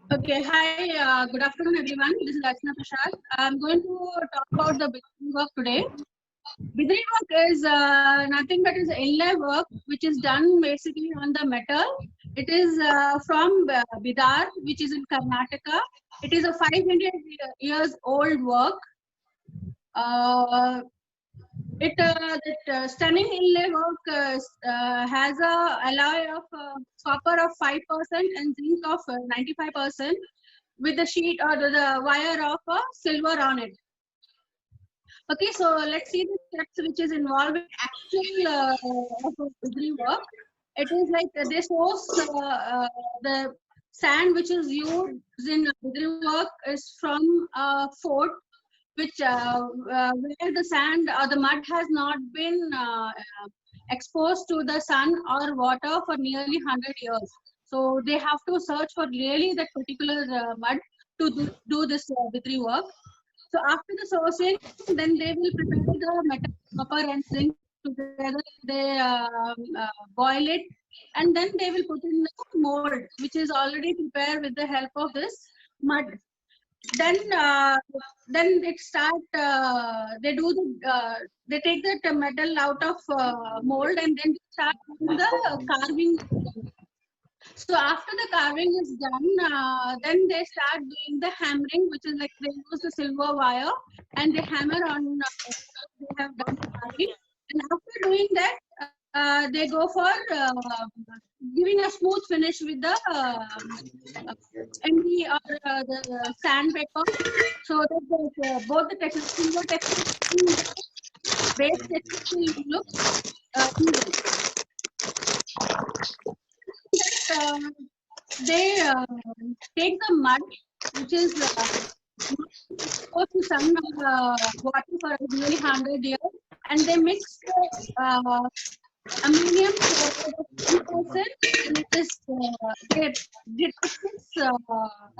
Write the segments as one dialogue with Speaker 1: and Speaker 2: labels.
Speaker 1: Okay, hi, good afternoon, everyone. This is Archana Prasad. I'm going to talk about the beginning work today. Beginning work is nothing but is inlay work which is done basically on the metal. It is from Bidar, which is in Karnataka. It is a 500 years old work. Uh, that stunning inlay work has a alloy of copper of 5% and zinc of 95% with the sheet or the wire of silver on it. Okay, so let's see the steps which is involved in actual of degree work. It is like they source the sand which is used in degree work is from a fort which where the sand or the mud has not been exposed to the sun or water for nearly 100 years. So they have to search for really that particular mud to do this degree work. So after the sourcing, then they will prepare the metal, copper, and zinc together. They boil it, and then they will put in the mold, which is already prepared with the help of this mud. Then, then it start. They do the. They take the metal out of mold, and then start doing the carving. So after the carving is done, then they start doing the hammering, which is like they use the silver wire and they hammer on they have done the carving. And after doing that, they go for giving a smooth finish with the MD or the sandpaper, so that both the texture, silver texture and the base texture will look even. That they take the mud, which is exposed to sun water for nearly 100 years, and they mix ammonium chloride of 10%, and it is they put this,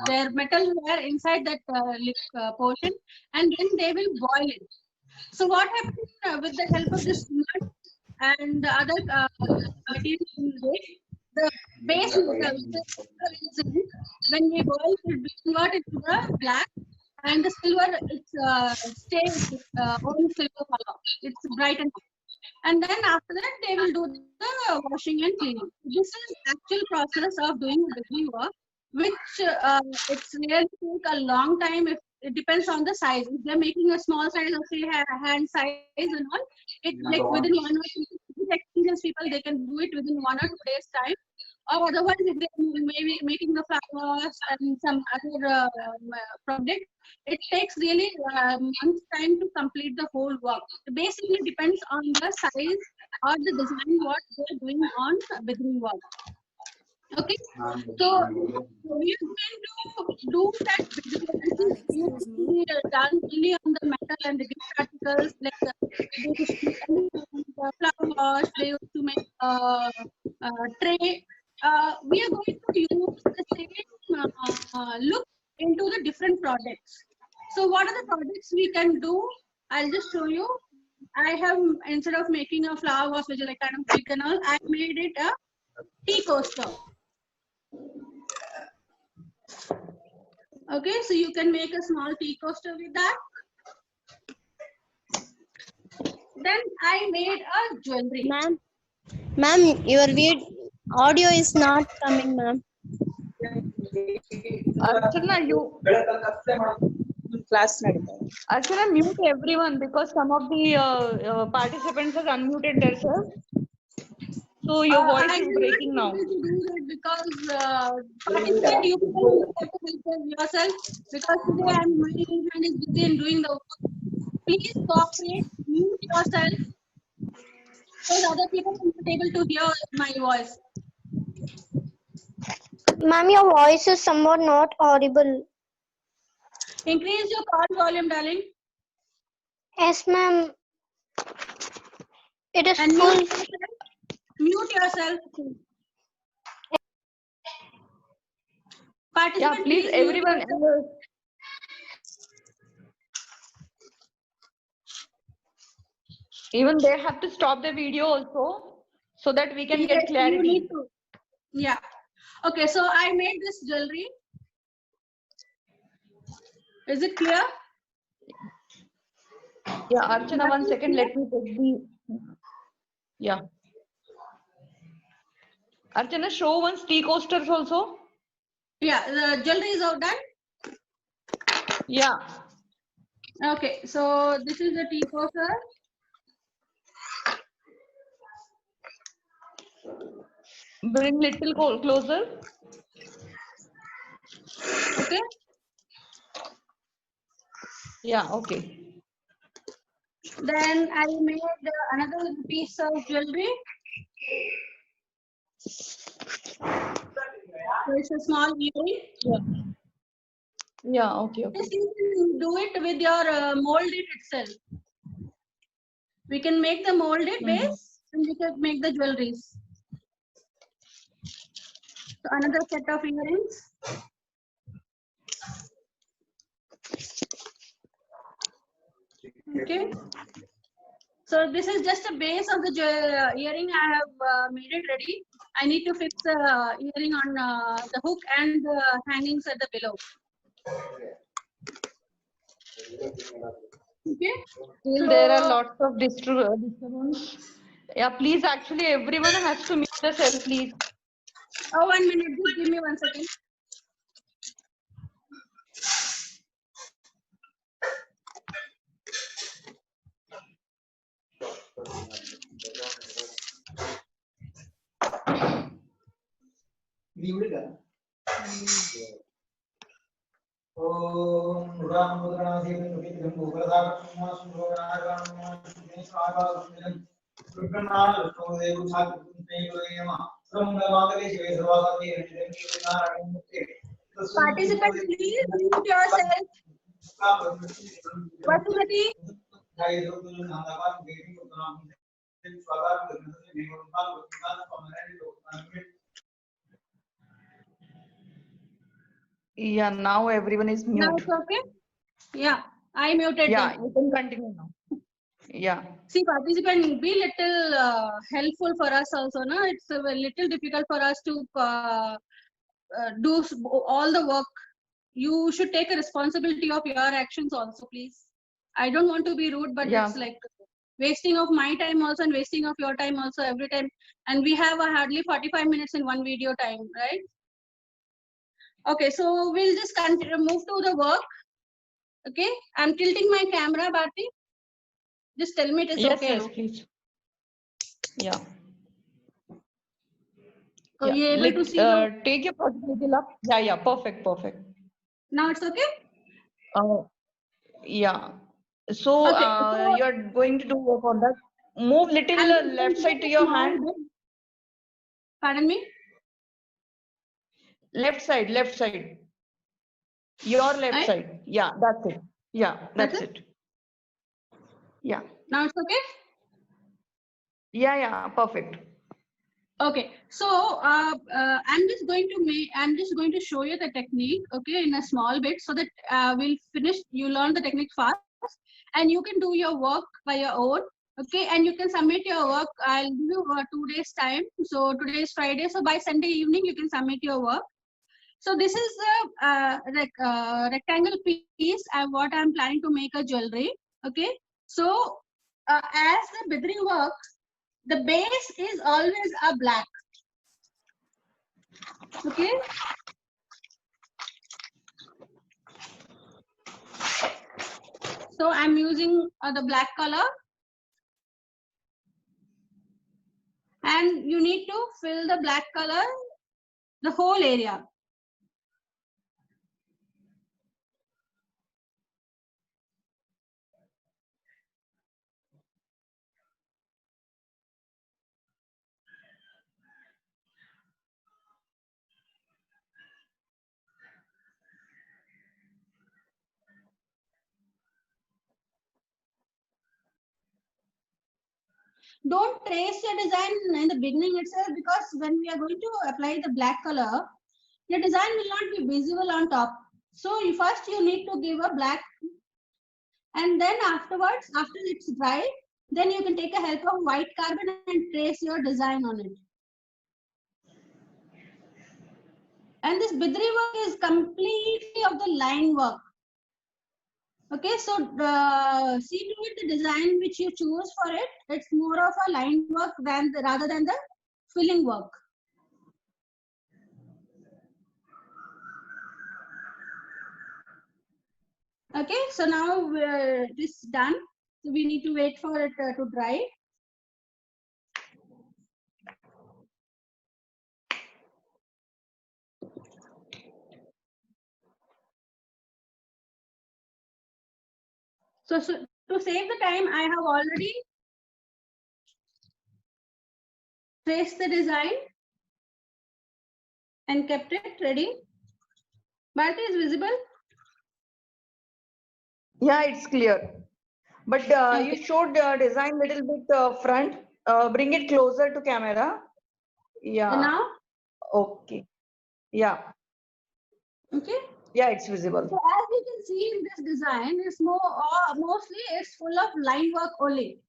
Speaker 1: their metal layer inside that portion, and then they will boil it. So what happens with the help of this mud and the other materials in it, the base is zinc. When we boil, it will convert into the black, and the silver it's stays own silver color. It's bright and then after that they will do the washing and cleaning. This is actual process of doing the degree work, which it's really take a long time. If it depends on the size. If they're making a small size of say hand size and all, it like within 1 or 2 experienced people they can do it within 1 or 2 days time. Or otherwise, if they maybe making the flowers and some other project, it takes really months time to complete the whole work. It basically depends on the size or the design what they're doing on beginning work. Okay, so we are going to do that. This used to be done only on the metal and the gift articles, like they used to make flower wash, they used to make tray. We are going to use the same look into the different products. So what are the products we can do? I'll just show you. I have, instead of making a flower wash, which is like kind of big and all, I made it a tea coaster. Okay, so you can make a small tea coaster with that. Then I made a jewelry.
Speaker 2: Ma'am, your audio is not coming, ma'am.
Speaker 3: Archana, you class Archana, mute everyone because some of the participants have unmuted themselves. So your voice is breaking now.
Speaker 1: I to do that because participate, you people have to help yourself because today my hand is busy in doing the work. Please cooperate, mute yourself because other people are not able to hear my voice.
Speaker 2: Ma'am, your voice is somewhat not audible.
Speaker 1: Increase your call volume, darling.
Speaker 2: Yes, ma'am. It is
Speaker 1: and
Speaker 2: full.
Speaker 1: Mute yourself.
Speaker 3: Yeah, please, everyone. Even they have to stop the video also so that we can get clarity.
Speaker 1: Yeah. Okay, so I made this jewelry. Is it clear?
Speaker 3: Yeah, Archana, 1 second. Let me take the. Yeah. Archana, show one tea coasters also.
Speaker 1: Yeah, the jewelry is all done.
Speaker 3: Yeah.
Speaker 1: Okay, so this is the tea coaster.
Speaker 3: Bring little closer.
Speaker 1: Okay.
Speaker 3: Yeah. Okay.
Speaker 1: Then I made another piece of jewelry. So it's a small earring.
Speaker 3: Yeah. Yeah. Okay. Okay.
Speaker 1: Yes, you can do it with your molded itself. We can make the molded base and we can make the jewelries. So another set of earrings. Okay. So this is just a base of the earring. I have made it ready. I need to fix the earring on the hook and the hangings at the below. Okay.
Speaker 3: Still, there are lots of disturbance. Yeah, please, actually, everyone has to mute themselves, please.
Speaker 1: Oh, 1 minute. Just give me 1 second. Participants, please mute yourself. Vasumati.
Speaker 3: Yeah, now everyone is
Speaker 1: Now
Speaker 3: mute.
Speaker 1: it's okay? Yeah, I muted
Speaker 3: Yeah,
Speaker 1: them.
Speaker 3: you can continue now. Yeah.
Speaker 1: See, participant, be little helpful for us also. No? It's a little difficult for us to do all the work. You should take a responsibility of your actions also, please. I don't want to be rude, but
Speaker 3: Yeah.
Speaker 1: it's like wasting of my time also and wasting of your time also every time. And we have hardly 45 minutes in one video time, right? Okay, so we'll just continue, move to the work. Okay, I'm tilting my camera, Bharti. Just tell me it is
Speaker 3: Yes,
Speaker 1: okay.
Speaker 3: yes,
Speaker 1: No?
Speaker 3: please. Yeah.
Speaker 1: So
Speaker 3: Yeah.
Speaker 1: you able to see the,
Speaker 3: Take your project little up. Yeah, yeah, perfect, perfect.
Speaker 1: now it's okay?
Speaker 3: Yeah. So,
Speaker 1: Okay, so
Speaker 3: you're going to do work on that. Move little
Speaker 1: I'm just going
Speaker 3: left
Speaker 1: to
Speaker 3: side
Speaker 1: do
Speaker 3: to
Speaker 1: a
Speaker 3: your
Speaker 1: small
Speaker 3: hand.
Speaker 1: bit. Pardon me?
Speaker 3: Left side, left side. Your left
Speaker 1: Right?
Speaker 3: side. Yeah, that's it. Yeah, that's it. Yeah.
Speaker 1: Now it's okay?
Speaker 3: Yeah, yeah, perfect.
Speaker 1: Okay, so I'm just going to show you the technique, okay, in a small bit, so that we'll finish. You learn the technique fast, and you can do your work by your own, okay, and you can submit your work. I'll give you 2 days time. So today is Friday, so by Sunday evening you can submit your work. So this is the rectangle piece. What I'm planning to make a jewelry, okay. So as the bidri works, the base is always a black. Okay. So I'm using the black color. And you need to fill the black color, the whole area. Don't trace your design in the beginning itself, because when we are going to apply the black color, your design will not be visible on top. So first you need to give a black, and then afterwards, after it's dry, then you can take a help of white carbon and trace your design on it. And this bidri work is completely of the line work. Okay, so see to it the design which you choose for it. It's more of a line work rather than the filling work. Okay, so now it is done. So we need to wait for it to dry. So to save the time, I have already traced the design and kept it ready. But it is visible.
Speaker 3: Yeah, it's clear. But you
Speaker 1: Okay.
Speaker 3: showed design little bit front. Bring it closer to camera. Yeah.
Speaker 1: And now,
Speaker 3: Okay. Yeah.
Speaker 1: okay.
Speaker 3: Yeah, it's visible.
Speaker 1: So as you can see in this design, it's mostly it's full of line work only.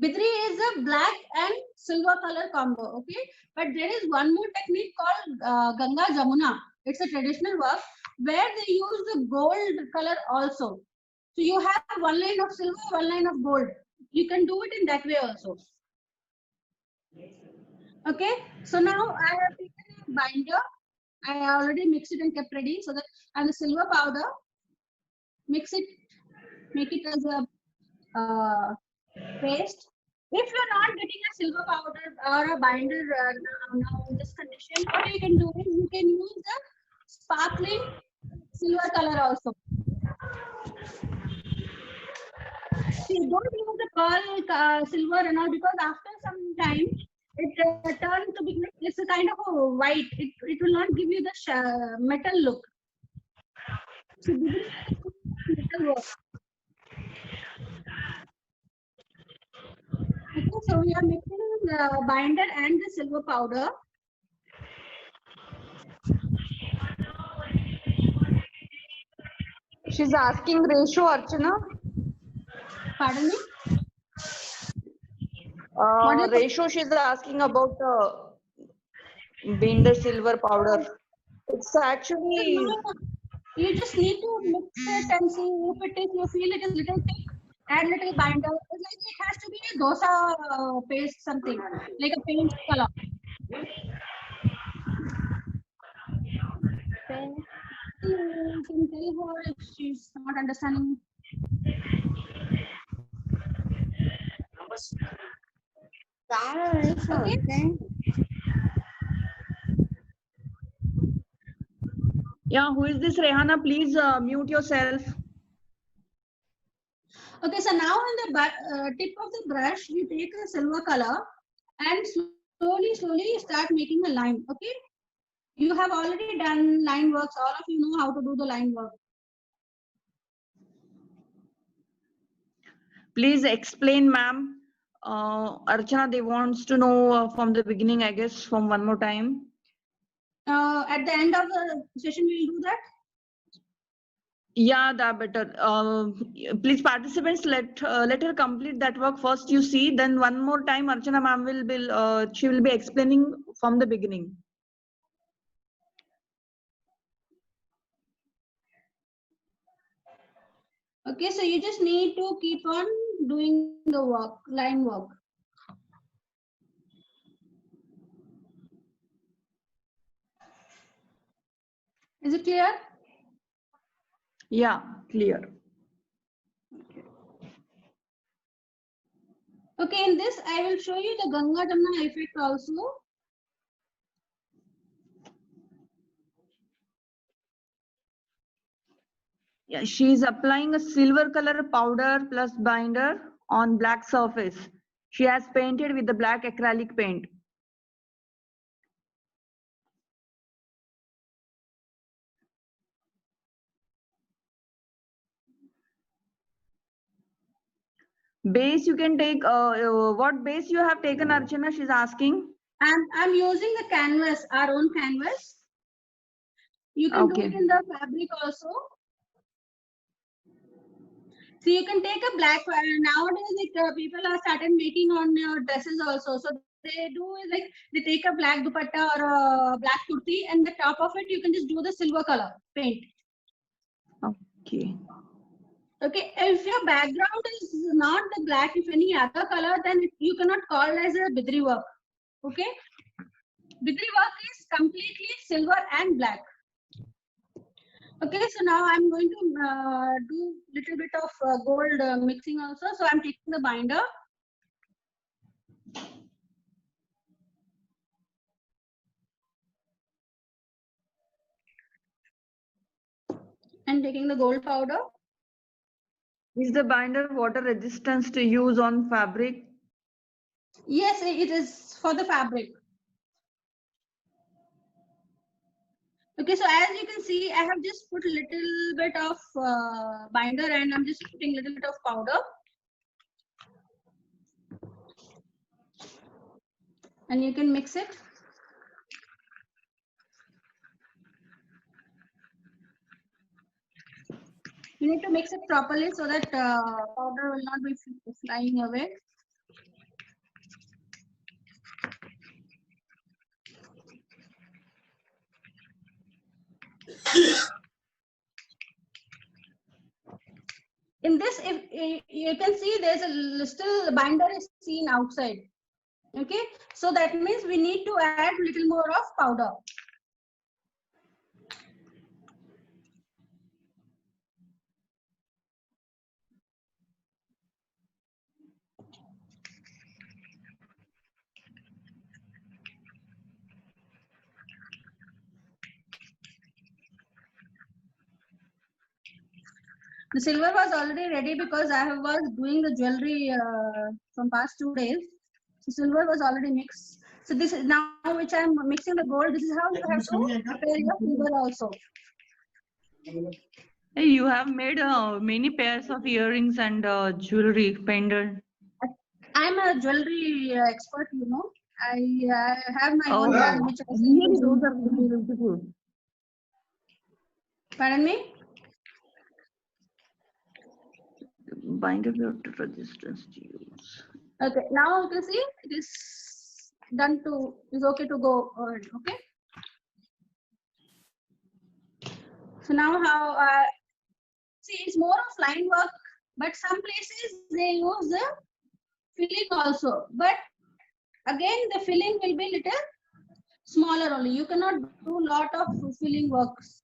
Speaker 1: Bidri is a black and silver color combo, okay? But there is one more technique called Ganga Jamuna. It's a traditional work where they use the gold color also. So you have one line of silver, one line of gold. You can do it in that way also. Okay, so now I have taken a binder. I already mixed it and kept ready so that, and the silver powder, mix it, make it as a paste. If you're not getting a silver powder or a binder now in this condition, what you can do is you can use the sparkling silver color also. See, don't use the pearl silver and all because after some time it turns to be it's a kind of a white. It will not give you the metal look. So metal work. Okay, so we are mixing the binder and the silver powder.
Speaker 3: She's asking ratio, Archana.
Speaker 1: Pardon me. What is
Speaker 3: Ratio she's asking about binder silver powder. It's actually
Speaker 1: you just need to mix it and see if it is you feel it is little thick, add little binder. It's like it has to be a dosa paste something like a paint color. You can tell her if she's not understanding. Okay.
Speaker 3: yeah. Who is this, Rehana? Please mute yourself.
Speaker 1: Okay, so now on the tip of the brush, you take a silver color and slowly start making a line. Okay, you have already done line works. All of you know how to do the line work.
Speaker 3: Please explain, ma'am. Archana, they wants to know from the beginning, I guess, from one more time.
Speaker 1: At the end of the session, we will do that.
Speaker 3: Yeah, that better. Please, participants, let her complete that work first. You see, then one more time, Archana ma'am will be she will be explaining from the beginning.
Speaker 1: Okay, so you just need to keep on doing the work, line work. Is it clear?
Speaker 3: Yeah, clear.
Speaker 1: Okay, in this, I will show you the Ganga Jamuna effect also.
Speaker 3: Yeah, she is applying a silver color powder plus binder on black surface. She has painted with the black acrylic paint. Base you can take, what base you have taken, Archana, she's asking?
Speaker 1: I'm using the canvas, our own canvas. You can do it in the fabric also. So you can take a black, nowadays like, people are started making on dresses also. So they do is like, they take a black dupatta or a black kurti and the top of it, you can just do the silver color paint.
Speaker 3: Okay.
Speaker 1: Okay, if your background is not the black, if any other color, then you cannot call as a bidri work. Okay, bidri work is completely silver and black. Okay, so now I'm going to do little bit of gold mixing also. So I'm taking the binder. And taking the gold powder.
Speaker 3: Is the binder water resistance to use on fabric?
Speaker 1: Yes, it is for the fabric. Okay, so as you can see, I have just put a little bit of binder and I'm just putting a little bit of powder. And you can mix it. You need to mix it properly so that powder will not be flying away. In this, if you can see, there's a still binder is seen outside. Okay, so that means we need to add little more of powder. The silver was already ready because I was doing the jewelry from past 2 days. So silver was already mixed. So this is now which I'm mixing the gold. This is how you have to prepare your silver also.
Speaker 3: Hey, you have made many pairs of earrings and jewelry pendant.
Speaker 1: I'm a jewelry expert, you know. I have my own
Speaker 3: Oh,
Speaker 1: brand which I
Speaker 3: really? Those are really beautiful.
Speaker 1: Pardon me?
Speaker 3: Binder water resistance to use.
Speaker 1: Okay, now you can see it is done to, is okay to go on, okay? So now how, see it's more of line work, but some places they use the filling also. But again, the filling will be little smaller only. You cannot do lot of filling works.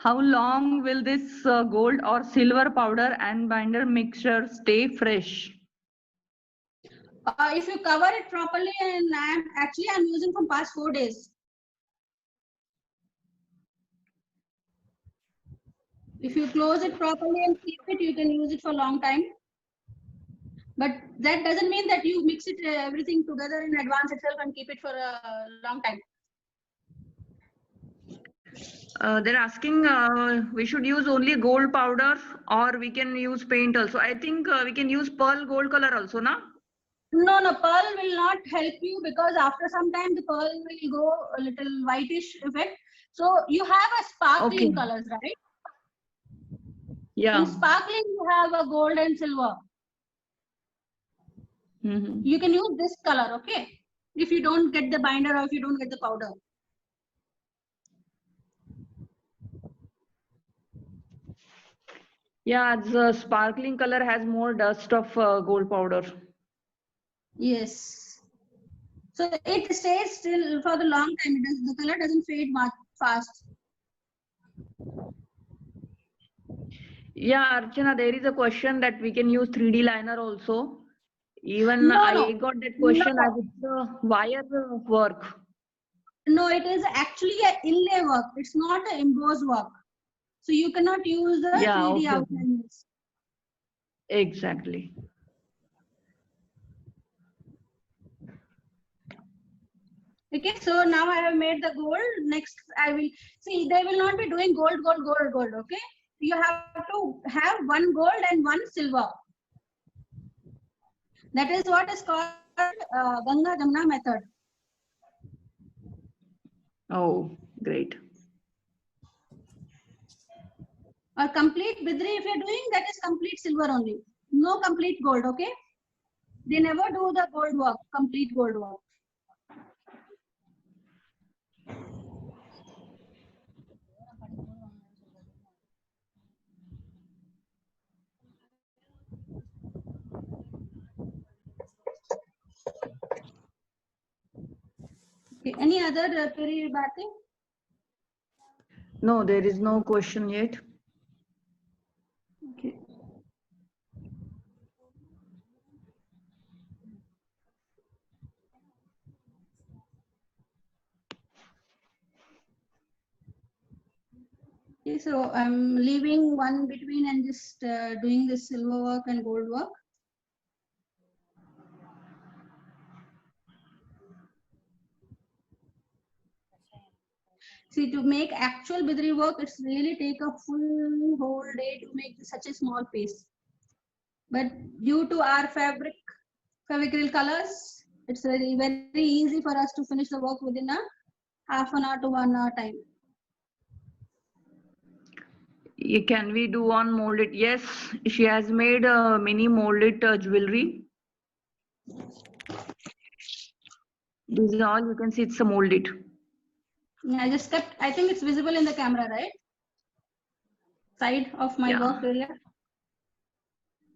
Speaker 3: How long will this gold or silver powder and binder mixture stay fresh?
Speaker 1: If you cover it properly, and I'm using from past 4 days. If you close it properly and keep it, you can use it for a long time. But that doesn't mean that you mix it everything together in advance itself and keep it for a long time.
Speaker 3: They're asking we should use only gold powder or we can use paint also. I think we can use pearl gold color also, na?
Speaker 1: No, pearl will not help you because after some time the pearl will go a little whitish effect. So you have a sparkling colors, right?
Speaker 3: Yeah.
Speaker 1: In sparkling, you have a gold and silver.
Speaker 3: Mm-hmm.
Speaker 1: You can use this color, okay? If you don't get the binder or if you don't get the powder.
Speaker 3: Yeah, the sparkling color has more dust of gold powder.
Speaker 1: Yes. So it stays still for the long time. The color doesn't fade much fast.
Speaker 3: Yeah, Archana, there is a question that we can use 3D liner also. Even I got that question as it's a wire work.
Speaker 1: No, it is actually an inlay work. It's not an embossed work. So you cannot use the 3D outlines.
Speaker 3: Exactly.
Speaker 1: Okay, so now I have made the gold. Next, I will see they will not be doing gold. Okay, you have to have one gold and one silver. That is what is called Ganga Jamna method.
Speaker 3: Oh, great.
Speaker 1: A complete bidri, if you're doing, that is complete silver only. No complete gold, okay? They never do the gold work, complete gold work. Okay. Any other query, Bharti?
Speaker 3: No, there is no question yet.
Speaker 1: Okay. Okay, so I'm leaving one between and just doing the silver work and gold work. See, to make actual bidri work, it's really take a full whole day to make such a small piece. But due to our fabric colors, it's very easy for us to finish the work within a half an hour to 1 hour time.
Speaker 3: Can we do on molded? Yes, she has made many molded jewelry. This is all you can see. It's a molded.
Speaker 1: Yeah, I just kept. I think it's visible in the camera, right? Side of my work area.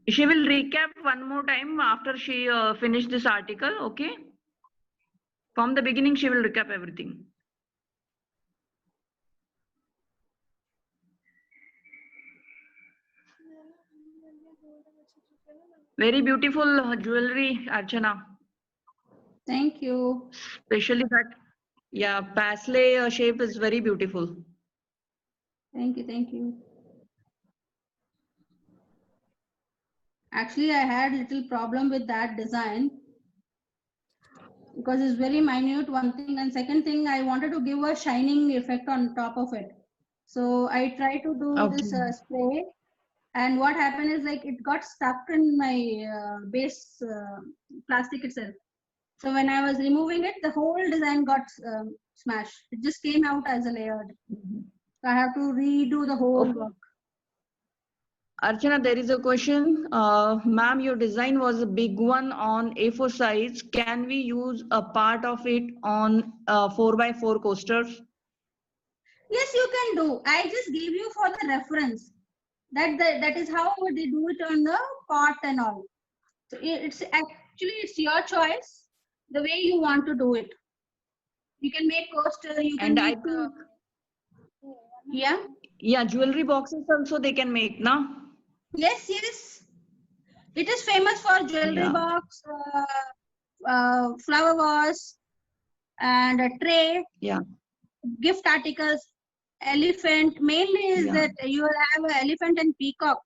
Speaker 3: She will recap one more time after she finished this article. Okay. From the beginning, she will recap everything. Very beautiful jewelry, Archana.
Speaker 1: Thank you.
Speaker 3: Especially that, yeah, paisley shape is very beautiful.
Speaker 1: Thank you. Thank you. Actually, I had little problem with that design because it's very minute, one thing, and second thing, I wanted to give a shining effect on top of it. So I tried to do this spray, and what happened is like it got stuck in my base plastic itself. So when I was removing it, the whole design got smashed. It just came out as a layered. So I have to redo the whole work.
Speaker 3: Archana, there is a question. Ma'am, your design was a big one on A4 size. Can we use a part of it on 4x4 coasters?
Speaker 1: Yes, you can do. I just gave you for the reference. That is how they do it on the pot and all. So it's actually it's your choice, the way you want to do it. You can make coaster. You can
Speaker 3: And
Speaker 1: make.
Speaker 3: I think,
Speaker 1: Yeah.
Speaker 3: yeah, jewelry boxes also they can make, na?
Speaker 1: Yes, yes. It is famous for jewelry box, flower vase, and a tray.
Speaker 3: Yeah.
Speaker 1: Gift articles, elephant. Mainly is that you will have an elephant and peacock.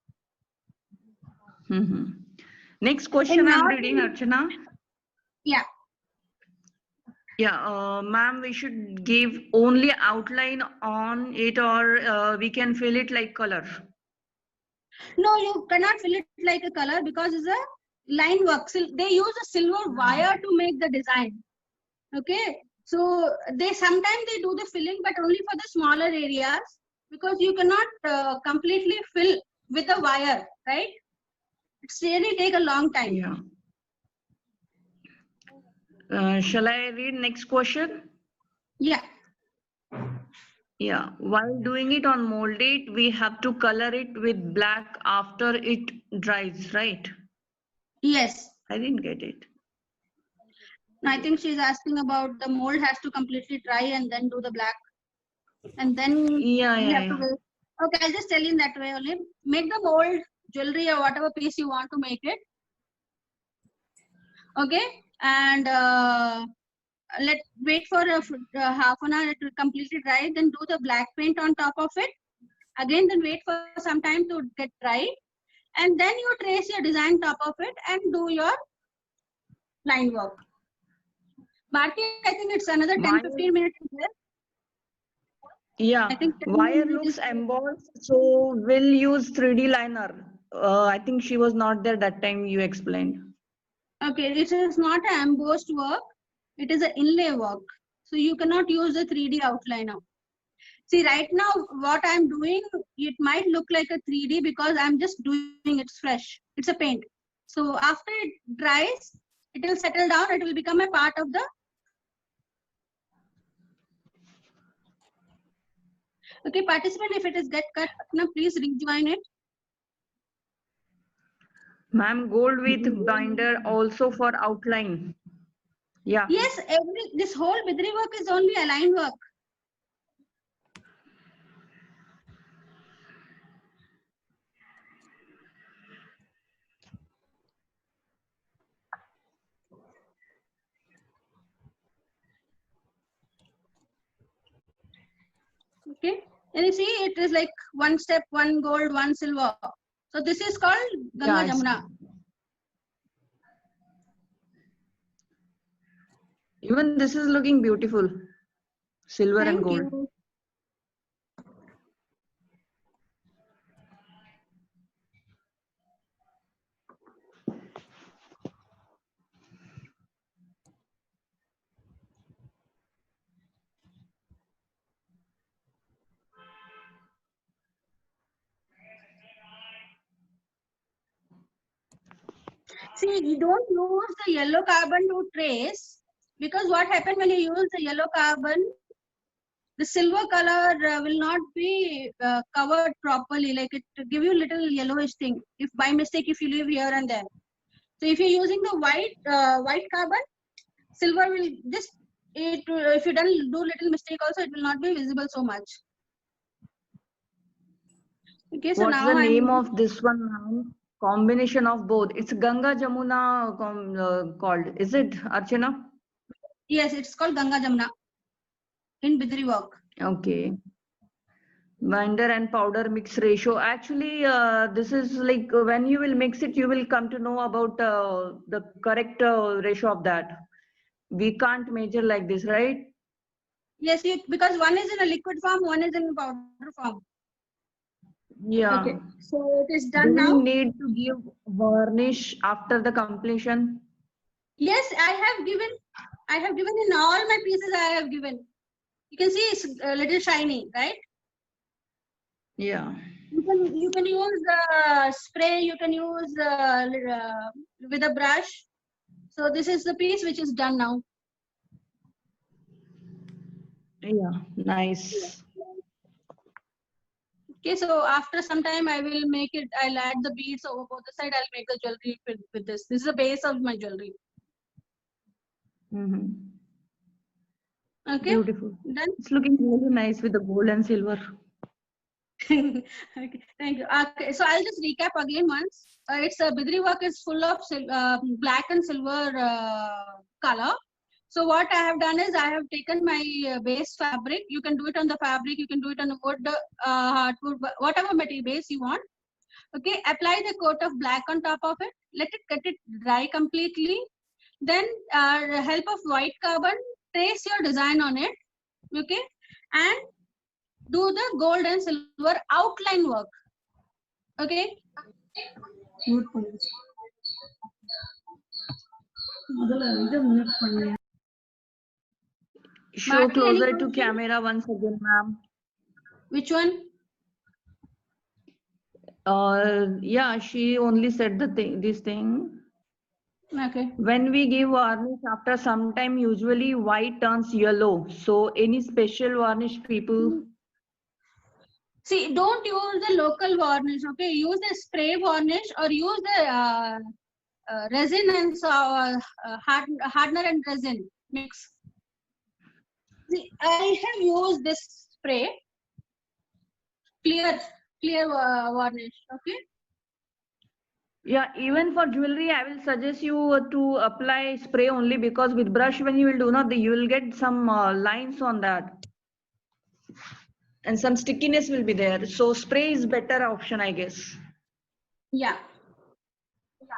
Speaker 3: Next question I'm reading, Archana.
Speaker 1: Yeah.
Speaker 3: Yeah, ma'am, we should give only outline on it, or we can fill it like color.
Speaker 1: No, you cannot fill it like a color because it's a line work. So they use a silver wire to make the design. Okay, so they sometimes they do the filling, but only for the smaller areas because you cannot completely fill with a wire, right? It's really take a long time.
Speaker 3: Yeah. Shall I read next question?
Speaker 1: Yeah.
Speaker 3: Yeah. While doing it on molded, we have to color it with black after it dries, right?
Speaker 1: Yes.
Speaker 3: I didn't get it.
Speaker 1: I think she's asking about the mold has to completely dry and then do the black. And then we have to wait. Okay, I'll just tell you in that way only. Make the mold, jewelry or whatever piece you want to make it. Okay, and let wait for half an hour to completely dry. Then do the black paint on top of it. Again, then wait for some time to get dry. And then you trace your design top of it and do your line work. Bharti, I think it's another 10-15 minutes there.
Speaker 3: Yeah,
Speaker 1: I think
Speaker 3: wire looks embossed, so we'll use 3D liner. I think she was not there that time you explained.
Speaker 1: Okay, this is not an embossed work. It is an inlay work. So you cannot use the 3D outliner. See, right now, what I'm doing, it might look like a 3D because I'm just doing it's fresh. It's a paint. So after it dries, it will settle down. It will become a part of the. Okay, participant, if it is get cut, now please rejoin it.
Speaker 3: Ma'am, gold with binder also for outline.
Speaker 4: Yeah.
Speaker 1: Yes, this whole bidri work is only aligned work. Okay, and you see it is like one step, one gold, one silver. So this is called Ganga
Speaker 4: Yeah, it's-
Speaker 1: Jamuna.
Speaker 4: even this is looking beautiful. Silver and
Speaker 1: Thank
Speaker 4: gold.
Speaker 1: you. See, you don't use the yellow carbon to trace, because what happened when you use the yellow carbon, the silver color will not be covered properly. Like it give you little yellowish thing. If by mistake if you leave here and there. So if you're using the white carbon, silver will just it. If you don't do little mistake, also it will not be visible so much. Okay, so
Speaker 4: What's
Speaker 1: now
Speaker 4: the name
Speaker 1: I'm
Speaker 4: of this one, ma'am? Combination of both. It's Ganga Jamuna called. Is it, Archana?
Speaker 1: yes, it's called Ganga Jamuna in Bidri work.
Speaker 4: Okay. Binder and powder mix ratio. Actually, this is like when you will mix it, you will come to know about the correct ratio of that. We can't measure like this, right?
Speaker 1: Yes, because one is in a liquid form, one is in powder form.
Speaker 4: Yeah.
Speaker 1: Okay, so it is
Speaker 4: Do
Speaker 1: done
Speaker 4: we
Speaker 1: now.
Speaker 4: need to give varnish after the completion?
Speaker 1: Yes, I have given in all my pieces. I have given. You can see it's a little shiny, right?
Speaker 4: Yeah.
Speaker 1: You can use spray. You can use with a brush. So this is the piece which is done now.
Speaker 4: Yeah. Nice.
Speaker 1: Okay, so after some time I will make it. I'll add the beads over both the side. I'll make the jewelry with this. This is the base of my jewelry.
Speaker 4: Mm-hmm.
Speaker 1: Okay,
Speaker 4: Beautiful.
Speaker 1: done.
Speaker 4: It's looking really nice with the gold and silver.
Speaker 1: Okay, thank you. Okay, so I'll just recap again once. It's Bidri work is full of black and silver color. So what I have done is I have taken my base fabric. You can do it on the fabric. You can do it on the wood, hardwood, whatever material base you want. Okay, apply the coat of black on top of it. Let it dry completely. Then help of white carbon, trace your design on it. Okay, and do the gold and silver outline work. Okay.
Speaker 4: Show
Speaker 1: Bharti, any
Speaker 4: closer to
Speaker 1: question?
Speaker 4: camera once again, ma'am.
Speaker 1: Which one?
Speaker 4: Yeah, she only said the thing, this thing.
Speaker 1: Okay.
Speaker 4: When we give varnish after some time, usually white turns yellow. So any special varnish people?
Speaker 1: See, don't use the local varnish. Okay, use the spray varnish or use the resin and hardener and resin mix. See, I have used this spray, clear varnish. Okay.
Speaker 4: Yeah, even for jewelry, I will suggest you to apply spray only, because with brush, when you will do not, you will get some lines on that. And some stickiness will be there. So spray is better option, I guess.
Speaker 1: Yeah.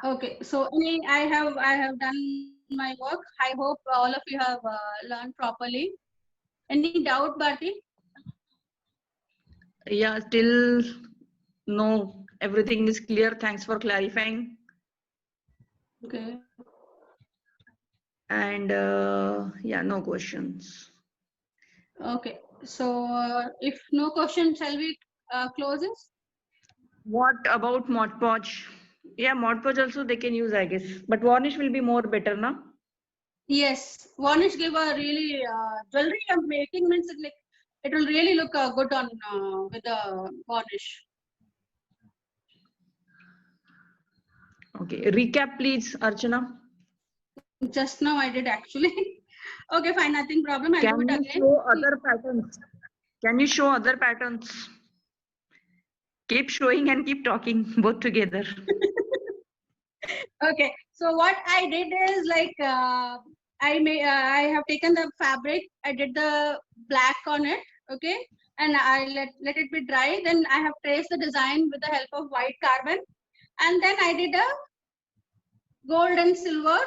Speaker 1: Okay. So I have done my work. I hope all of you have learned properly. Any doubt, Bharti?
Speaker 4: Yeah, still no, everything is clear. Thanks for clarifying.
Speaker 1: Okay.
Speaker 4: And yeah, no questions.
Speaker 1: Okay. So if no question, shall we close this?
Speaker 4: What about Mod Podge? Yeah, Mod Podge also they can use, I guess. But varnish will be more better, na?
Speaker 1: Yes. Varnish give a really jewelry I'm making means it will really look good on with the varnish.
Speaker 4: Okay, recap please, Archana.
Speaker 1: Just now I did actually. Okay, fine, nothing problem. I'll do
Speaker 4: Can
Speaker 1: it
Speaker 4: you
Speaker 1: again.
Speaker 4: show other patterns? Can you show other patterns? Keep showing and keep talking both together.
Speaker 1: Okay, so what I did is like I have taken the fabric, I did the black on it, okay, and I let it be dry. Then I have traced the design with the help of white carbon, and then I did a gold and silver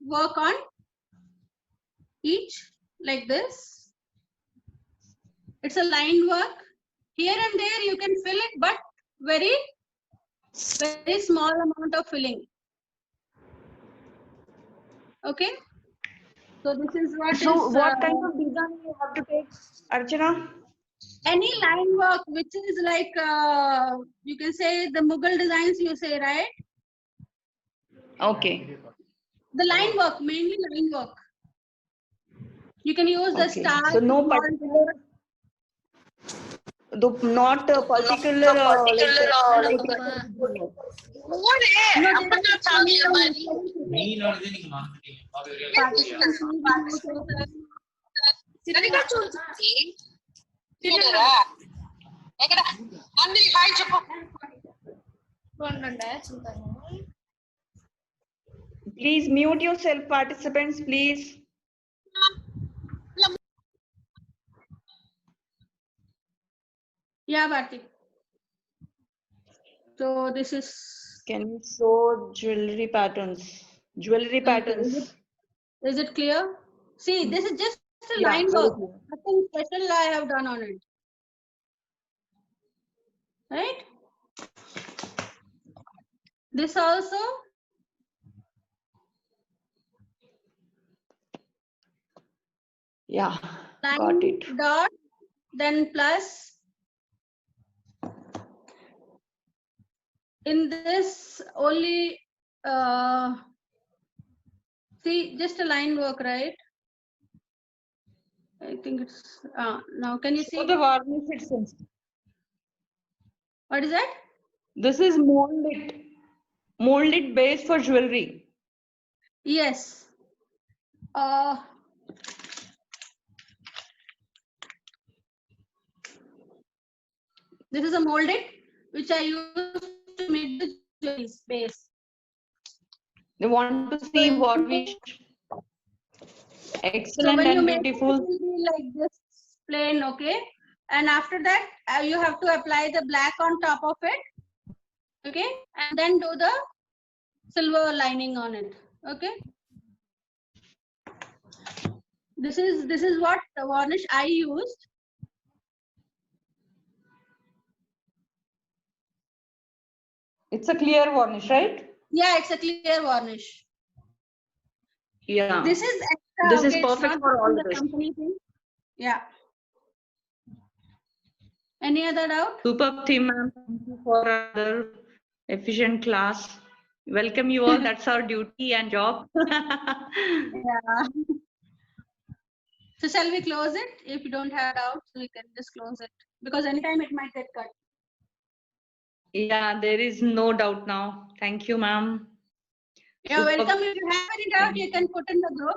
Speaker 1: work on each like this. It's a line work. Here and there you can fill it, but very small amount of filling. Okay. So this is what
Speaker 4: So
Speaker 1: is
Speaker 4: what kind of design you have to take, Archana?
Speaker 1: any line work which is like you can say the Mughal designs you say, right?
Speaker 4: Okay.
Speaker 1: The line work, mainly line work. You can use the
Speaker 4: Okay.
Speaker 1: stars.
Speaker 4: So no
Speaker 1: small-
Speaker 4: particular, not a particular
Speaker 1: No, they don't tell me participants
Speaker 4: Please mute yourself, participants, please.
Speaker 1: Yeah, Bharti. So this is
Speaker 4: Can you show jewelry patterns? Jewelry patterns.
Speaker 1: is it clear? See, this is just a
Speaker 4: Yeah,
Speaker 1: line
Speaker 4: very
Speaker 1: work.
Speaker 4: clear.
Speaker 1: Nothing special I have done on it. Right? This also
Speaker 4: Yeah,
Speaker 1: line
Speaker 4: got it.
Speaker 1: dot, then plus. In this only see just a line work, right? I think it's now can you
Speaker 4: Show
Speaker 1: see
Speaker 4: the varnish itself.
Speaker 1: what is that?
Speaker 4: This is molded base for jewelry.
Speaker 1: Yes. This is a molded which I use to make the jewelry base.
Speaker 4: They want to see varnish.
Speaker 1: So
Speaker 4: Excellent
Speaker 1: when you
Speaker 4: and
Speaker 1: make it, it
Speaker 4: beautiful.
Speaker 1: will be like this plain, okay? And after that, you have to apply the black on top of it, okay? And then do the silver lining on it, okay? This is what the varnish I used.
Speaker 4: It's a clear varnish, right?
Speaker 1: Yeah, it's a clear varnish.
Speaker 4: Yeah.
Speaker 1: This is extra.
Speaker 4: This is
Speaker 1: okay, it's
Speaker 4: perfect
Speaker 1: not
Speaker 4: for all
Speaker 1: the
Speaker 4: this.
Speaker 1: company thing. Yeah. Any other doubt?
Speaker 4: Superb theme, ma'am. Thank you for another efficient class. Welcome you all. That's our duty and job.
Speaker 1: Yeah. So shall we close it? If you don't have doubts, we can just close it because anytime it might get cut.
Speaker 4: Yeah, there is no doubt now. Thank you, ma'am.
Speaker 1: You're
Speaker 4: Superb.
Speaker 1: welcome. If you have any doubt, you can put in the group.